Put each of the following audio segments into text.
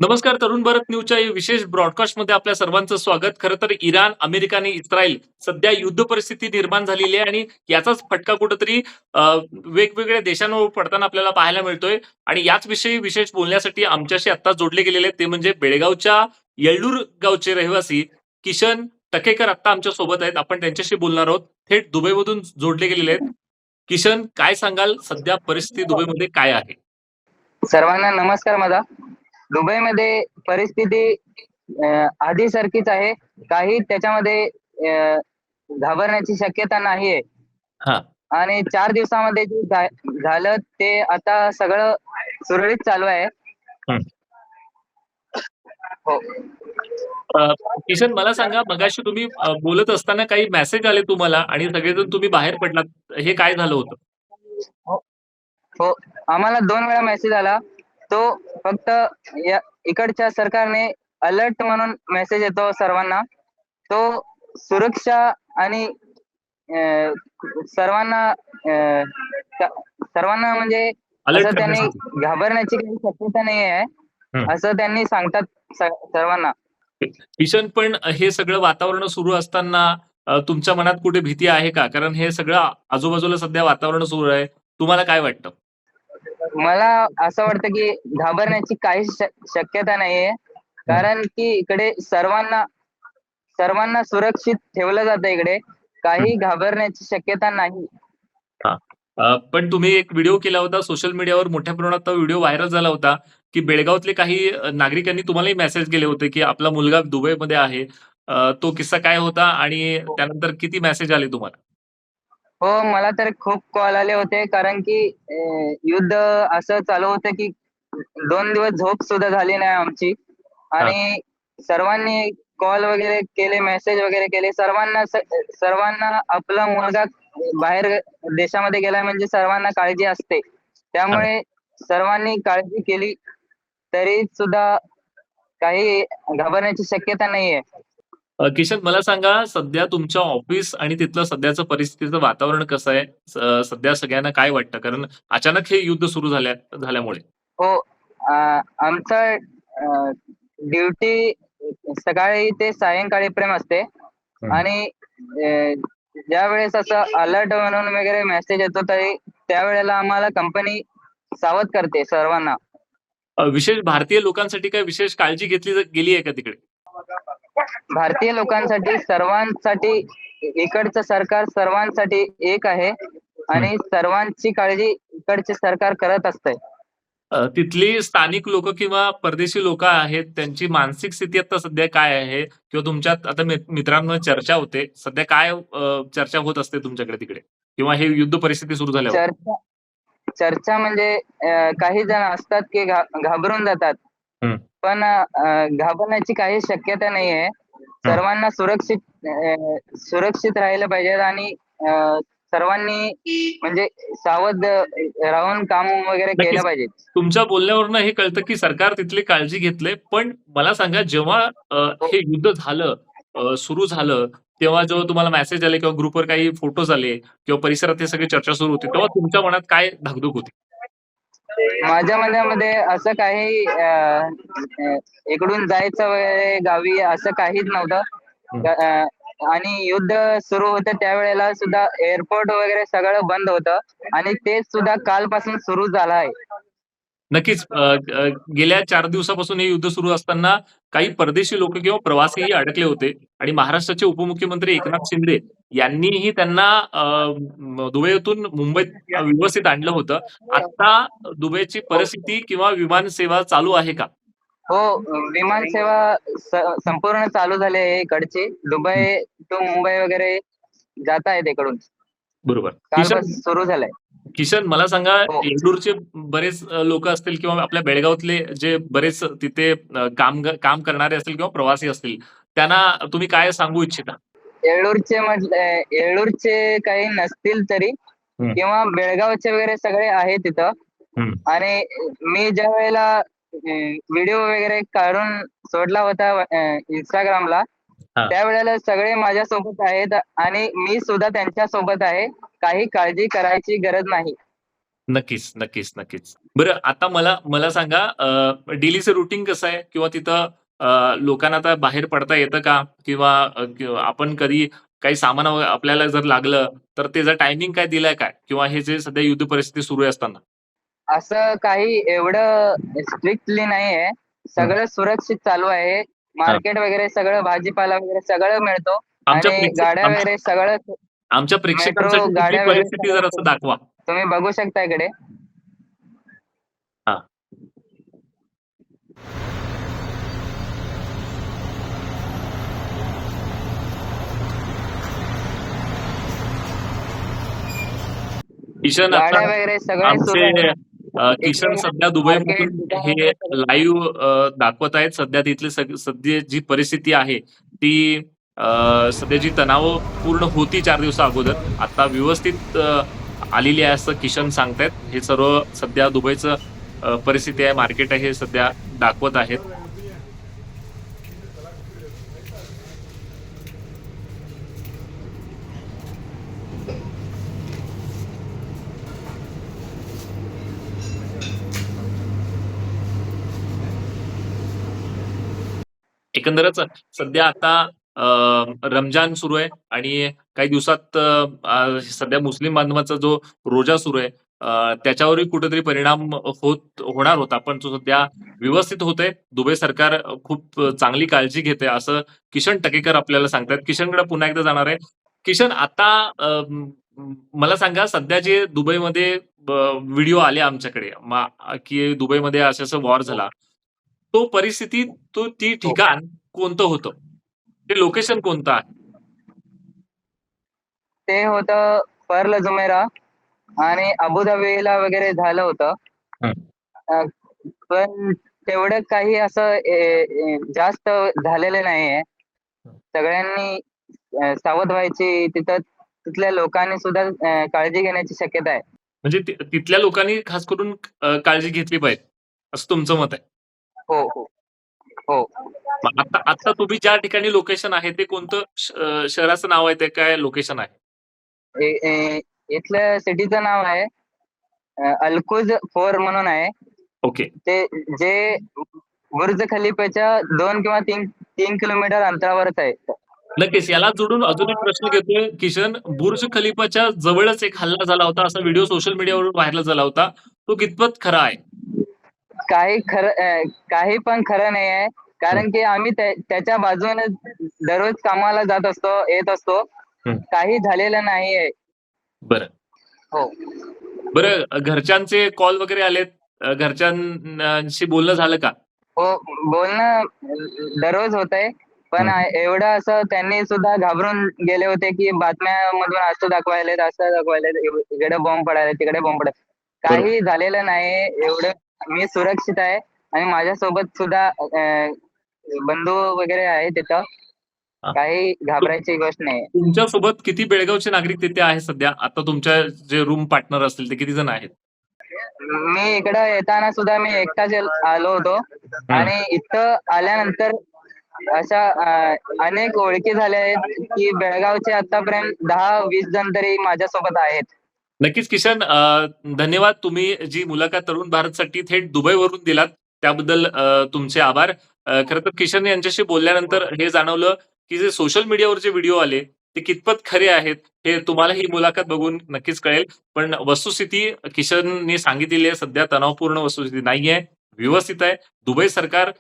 नमस्कार. तरुण भारत न्यूजच्या या विशेष ब्रॉडकास्टमध्ये आपल्या सर्वांचं स्वागत. खरं तर इराण, अमेरिका आणि इस्रायल सध्या युद्ध परिस्थिती निर्माण झालेली आहे आणि याचाच फटका कुठेतरी वेगवेगळ्या देशांवर पडताना आपल्याला पाहायला मिळतोय. आणि याच विषयी विशेष बोलण्यासाठी आमच्याशी आत्ता जोडले गेलेले आहेत ते म्हणजे बेळगावच्या येळ्ळूर गावचे रहिवासी किशन टकेकर आत्ता आमच्या सोबत आहेत. आपण त्यांच्याशी बोलणार आहोत. थेट दुबईमधून जोडले गेलेले आहेत. किशन, काय सांगाल, सध्या परिस्थिती दुबईमध्ये काय आहे? सर्वांना नमस्कार माझा. दुबईमध्ये परिस्थिती आधीसारखीच आहे. काही त्याच्यामध्ये घाबरण्याची शक्यता नाहीये हां. आणि 4 दिवसामध्ये जे झालं ते आता सगळं सुरळीत चालू आहे. हं. हो. अ, किशन, मला सांगा, मगाशी तुम्ही बोलत असताना काही मेसेज आले तुम्हाला आणि सगळेजण तुम्ही बाहेर पडलात. हे काय झालं होतं? हो, हो. आम्हाला 2 वेळा मेसेज आला. तो फक्त या इकडच्या सरकारने अलर्ट म्हणून मेसेज येतो सर्वांना. तो सुरक्षा आणि अ, सर्वांना सर्वांना म्हणजे अलर्ट असं त्यांनी करण्यासाठी. घाबरण्याची काही शक्यता नाही आहे, हं. असं त्यांनी सांगतात सर्वांना. किशन, पण हे सगळं वातावरण सुरू असताना तुमच्या मनात कुठे भीती आहे का? कारण हे सगळं आजूबाजूला सध्या वातावरण सुरू आहे. तुम्हाला काय वाटतं? मला असं वाटतं, की घाबरण्याची काहीच शक्यता नाहीये. हं. कारण की इकडे सर्वांना सर्वांना सुरक्षित ठेवलं जातं इकडे. हं. काही घाबरण्याची शक्यता नाही. हां. पण तुम्ही एक व्हिडिओ केला होता सोशल मीडियावर, मोठ्या प्रमाणात तो व्हिडिओ व्हायरल झाला होता, की बेळगावातले काही नागरिकांनी तुम्हालाही मेसेज केले होते, की आपला मुलगा दुबईमध्ये आहे. तो किस्सा काय होता आणि त्यानंतर किती मेसेज आले तुम्हाला? हो, मला तर खूप कॉल आले होते कारण की युद्ध असं चालू होतं की 2 दिवस झोप सुद्धा झाली नाही आमची हां. आणि सर्वांनी कॉल वगैरे केले, मेसेज वगैरे केले. सर्वांना आपला मुलगा बाहेर देशामध्ये गेला म्हणजे सर्वांना काळजी असते. हां. त्यामुळे सर्वांनी काळजी केली, तरी सुद्धा काही घाबरण्याची शक्यता नाहीये. किशन, मला सांगा, सध्या तुमच्या ऑफिस आणि तिथलं सध्याचं परिस्थितीचं वातावरण कसं आहे? सध्या सगळ्यांना काय वाटतं? कारण अचानक हे युद्ध सुरू झाल्यामुळे. हो. अ, आमचं ड्युटी सकाळी ते सायंकाळीपर्यंत असते हं. आणि ज्यावेळेस असं अलर्ट म्हणून वगैरे मेसेज येतो तरी त्यावेळेला आम्हाला कंपनी सावध करते सर्वांना. विशेष भारतीय लोकांसाठी काही विशेष काळजी घेतली गेली आहे का तिकडे? भारतीय लोकांसाठी सर्वांसाठी इकडचं सरकार सर्वांसाठी एक आहे हं. आणि सर्वांची काळजी इकडचे सरकार करत असते. तिथली स्थानिक लोकं किंवा परदेशी लोकं आहेत, त्यांची मानसिक स्थिती आता सध्या काय आहे? किंवा तुमच्यात आता मित्रांमध्ये चर्चा होते. सध्या काय चर्चा होत असते तुमच्याकडे तिकडे? किंवा हे युद्ध परिस्थिती सुरू झाल्यावर? चर्चा चर्चा म्हणजे काही जण असतात की घाबरून जातात. हं. पण घाबरण्याची काही शक्यता नाहीये. हं. सर्वांना सुरक्षित राहिलं पाहिजे आणि अ, सर्वांनी म्हणजे सावध राहून काम वगैरे केलं नक्कीच. पाहिजे. तुमच्या बोलण्यावरून हे कळतं, की सरकार तिथली काळजी घेतलंय. पण मला सांगा, जेव्हा हो. हे युद्ध झालं, सुरू झालं, तेव्हा जेव्हा तुम्हाला मेसेज आले किंवा ग्रुपवर काही फोटोज आले किंवा परिसरात हे सगळी चर्चा सुरू होती, तेव्हा तुमच्या मनात काय धाकधूक होती? माझ्या मनामध्ये असं काही अ, इकडून जायचं वगैरे गावी असं काहीच नव्हतं. हं. आणि युद्ध सुरू होतं त्यावेळेला सुद्धा एअरपोर्ट वगैरे सगळं बंद होतं आणि ते सुद्धा कालपासून सुरू झालं आहे. नक्कीच. अ, अ, गेल्या 4 दिवसापासून हे युद्ध सुरू असताना काही परदेशी लोकं किंवा प्रवासीही अडकले होते आणि महाराष्ट्राचे उपमुख्यमंत्री एकनाथ शिंदे यांनीही त्यांना दुबईतून मुंबईत व्यवस्थित आणलं होतं. आता दुबईची परिस्थिती किंवा विमान सेवा चालू आहे का? हो, विमान सेवा संपूर्ण चालू झाली आहे इकडची. हं. दुबई टू मुंबई वगैरे जात आहेत इकडून. बरोबर. कालपासून सुरू झालंय. किशन, मला सांगा, हो. येळ्ळूरचे बरेच लोकं असतील किंवा आपल्या बेळगावातले जे बरेच तिथे काम करणारे असतील किंवा प्रवासी असतील, त्यांना तुम्ही काय सांगू इच्छिता? येळ्ळूरचे काही नसतील तरी हं. किंवा बेळगावचे वगैरे सगळे आहेत तिथं हं. आणि मी ज्यावेळेला व्हिडिओ वगैरे काढून सोडला होता Instagramला, हां. त्यावेळेला सगळे माझ्यासोबत आहेत आणि मी सुद्धा त्यांच्यासोबत आहे. काही काळजी करायची गरज नाही. नक्कीच, नक्कीच, नक्कीच. बरं आता मला मला सांगा डेलीचं रुटीन कसं आहे? किंवा तिथं लोकांना आता बाहेर पडता येतं का? किंवा किंवा आपण कधी काही सामान आपल्याला जर लागलं, तर त्याचा टायमिंग काय दिलाय काय? किंवा हे जे सध्या युद्ध परिस्थिती सुरू आहे असताना? असं काही एवढं स्ट्रिक्टली नाहीये. हं. सगळं सुरक्षित चालू आहे. हां. मार्केट वगैरे सगळं भाजीपाला वगैरे सगळं मिळतो आमच्या आणि गाड्या आमच्या वगैरे सगळं आमच्या मेट्रो प्रेक्षकांसाठी तिथली गाड्या वगैरे परिस्थिती सगळं जरासं दाखवा. तुम्ही बघू शकता इकडे. हां. किशन आता गाड्या वगैरे सगळे सुरू आमचे आहे. किशन इकडे सध्या मार्केट, दुबईमधून दुकान हे वगैरे सगळं लाईव्ह दाखवत आहेत. सध्या तिथली सध्या जी परिस्थिती आहे ती सध्या जी तणावपूर्ण होती 4 दिवसा अगोदर, आता व्यवस्थित आलेली आहे असं किशन सांगतायत. हे सर्व सध्या दुबईचं परिस्थिती आहे, मार्केट आहे हे सध्या दाखवत आहेत. एकंदरच सध्या आता अ, रमजान सुरू आहे आणि काही दिवसात सध्या मुस्लिम बांधवांचा जो रोजा सुरू आहे त्याच्यावरही कुठेतरी परिणाम होणार होता. पण तो सध्या व्यवस्थित होतोय. दुबई सरकार खूप चांगली काळजी घेते असं किशन टकेकर आपल्याला सांगतायत. किशनकडे पुन्हा एकदा जाणार आहे. किशन आता मला सांगा सध्या जे दुबईमध्ये व्हिडिओ आले आमच्याकडे की दुबईमध्ये असं वॉर हो, झाला. तो परिस्थिती ती हो. ठिकाण कोणतं होतं? ते लोकेशन कोणतं आहे? ते होतं पर्ल जुमेरा आणि अबुधाबीला वगैरे झालं होतं. हं. अ, पण तेवढं काही असं जास्त झालेलं नाहीये. सगळ्यांनी सावध व्हायची तिथल्या लोकांनी सुद्धा काळजी घेण्याची शक्यता आहे. म्हणजे तिथल्या लोकांनी खास करून काळजी घेतली पाहिजे, असं तुमचं मत आहे. हो, हो, हो. मग आता आता तुम्ही ज्या ठिकाणी लोकेशन आहे ते कोणतं शहराचं नाव आहे ते काय लोकेशन आहे? ए ए इथल्या सिटीचं नाव आहे अल्कुज 4 म्हणून आहे. ओके. ते जे बुर्ज खलिफाच्या 2 किंवा 3 किलोमीटर अंतरावरच आहे. नक्कीच. याला जोडून अजून एक प्रश्न घेतोय किशन. बुर्ज खलिफाच्या जवळच एक हल्ला झाला होता. असा व्हिडिओ सोशल मीडियावर व्हायरल झाला होता. तो कितपत खरा आहे? काही पण खरं नाही आहे. हं, कारण की आम्ही त्याच्या बाजूने दररोज कामाला जात असतो, येत असतो. हं. काही झालेलं नाहीये. बरं. हो. बरं घरच्यांचे कॉल वगैरे आलेत. घरच्यांशी बोलणं झालं का? हो, बोलणं दररोज होतंय. पण हं. एवढं असं त्यांनी सुद्धा घाबरून गेले होते, की बातम्यामधून असं दाखवायलेत, इकडे बॉम्ब पडायला, तिकडे बॉम्ब पडायला. बरोबर. काही झालेलं नाहीये. एवढं मी सुरक्षित आहे आणि माझ्यासोबत सुद्धा बंधू वगैरे आहे तिथं. हां. काही घाबरायची गोष्ट नाहीये. तुमच्यासोबत किती बेळगावचे नागरिक तिथे आहेत सध्या? आता तुमच्या जे रूम पार्टनर असतील ते किती जण आहेत? मी इकडं येताना सुद्धा मी एकटाच आलो होतो हं. आणि इथं आल्यानंतर अशा अनेक ओळखी झाल्या आहेत, की बेळगावचे आतापर्यंत 10-20 जण तरी माझ्यासोबत आहेत. नक्कीच किशन धन्यवाद. तुम्ही जी मुलाखत तरुण भारतसाठी थेट दुबईवरून दिलात त्याबद्दल तुमचे आभार. खरं तर किशन यांच्याशी बोलल्यानंतर हे जाणवलं, की जे सोशल मीडियावर जे व्हिडिओ आले ते कितपत खरे आहेत, हे तुम्हाला ही मुलाखत बघून नक्कीच कळेल. पण वस्तुस्थिती किशननी सांगितलेली आहे सध्या तणावपूर्ण वस्तुस्थिती नाहीये, व्यवस्थित आहे. दुबई सरकार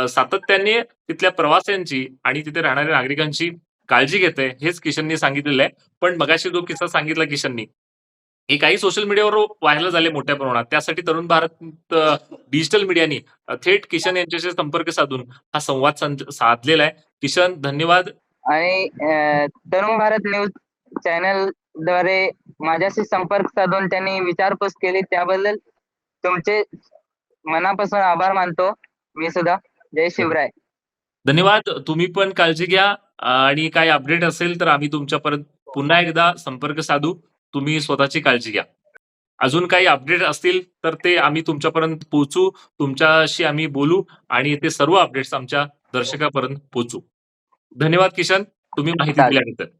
सातत्याने तिथल्या प्रवाशांची आणि तिथे राहणाऱ्या नागरिकांची काळजी घेतंय, हेच किशननी सांगितलेलं आहे. पण मगाशी जो किस्सा सांगितला किशननी हे काही सोशल मीडियावर व्हायरल झाले मोठ्या प्रमाणात. त्यासाठी तरुण भारत डिजिटल मीडियानी थेट किशन यांच्याशी संपर्क साधून हा संवाद साधलेला आहे. किशन धन्यवाद. आणि तरुण भारत न्यूज चॅनलद्वारे माझ्याशी संपर्क साधून त्यांनी विचारपूस केली त्याबद्दल तुमचे मनापासून आभार मानतो मी सुद्धा. जय शिवराय. धन्यवाद. तुम्ही पण काळजी घ्या आणि काही अपडेट असेल तर आम्ही तुमच्यापर्यंत पुन्हा एकदा संपर्क साधू. तुम्ही स्वतःची काळजी घ्या. अजून काही अपडेट असतील तर ते आम्ही तुमच्यापर्यंत पोहोचू. तुमच्याशी आम्ही बोलू आणि ते सर्व अपडेट्स आमच्या दर्शकापर्यंत पोहोचू. धन्यवाद किशन, तुम्ही माहिती चालेल. दिल्याबद्दल.